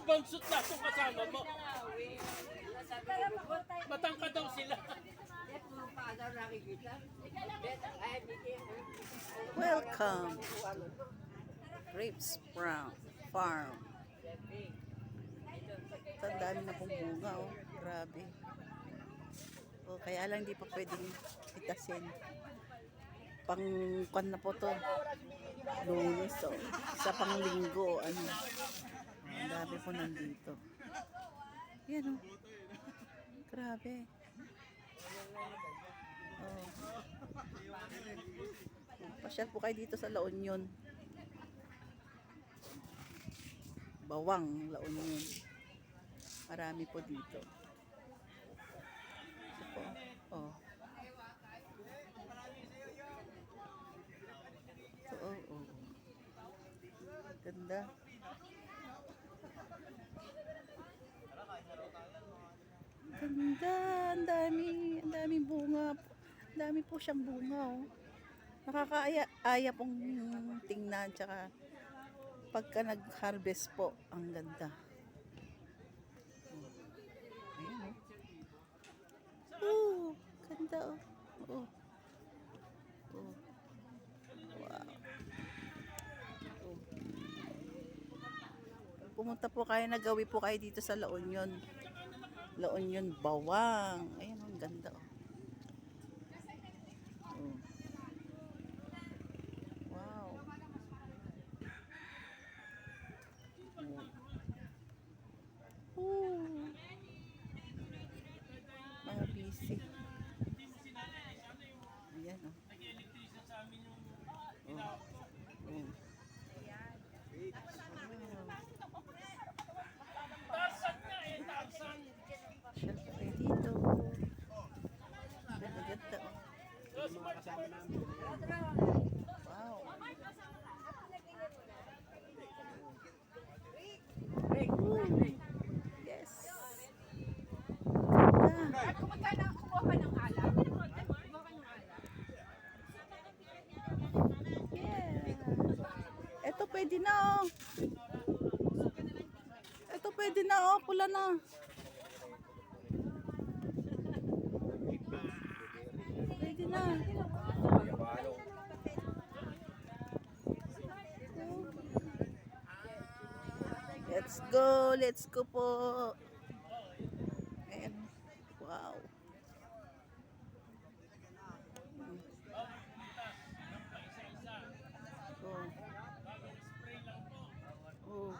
bansot na itong kasama mo. Matangka daw sila. Welcome. Grapes Farm. Ito, ang dami na pong bunga, oh. Grabe. Oh, kaya lang di pa pwedeng itasin. Pang-kwan na po to. Lunes, oh. Sa pang-linggo, ano. Ang dami po nandito. Yan, oh. Grabe. Oh. Pasyal po kayo dito sa La Union. Bawang La Union. Marami po dito. Ito po. Oh. Ito, oh, oh. Ganda. Ganda. Ang dami bunga. Ang dami po siyang bunga, oh. Nakakaaya pong tingnan, tsaka pagka nag-harvest po, ang ganda. Ayan, oh. Ganda, oh. Oh. Oh. Wow. Oh. Pumunta po kayo, nagawi po kayo dito sa La Union. La Union Bawang. Ayan, ang ganda, oh. Oh. Wow. Oh. Mga busy. Ayan, oh. Oh. Oh. Tarsan nga eh, tarsan. Siyempre dito. Ganda-ganda, oh. Wow. Yes. Ganda. Kumuha ka ng alak? Kumuha ka ng alak? Yeah. Ito pwede na, oh. Ito pwede na, oh. Pula na. Pwede na. Let's go. Let's go po. Ayan. Wow. Oh. Oh.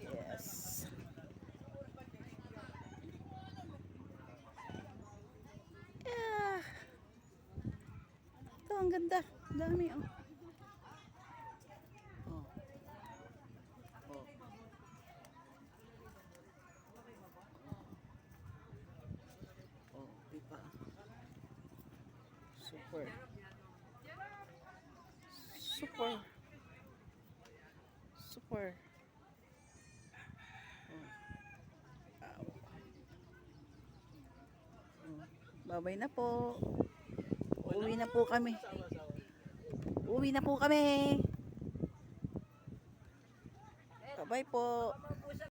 Yes. Yeah. Ito, ang ganda. Dami, oh. Oh. Oh. Oh, diba? Super. Super. Super. Oh. Wow. Oh. Babay na po. Uwi na po kami. Uwi na po kami. Bye-bye po.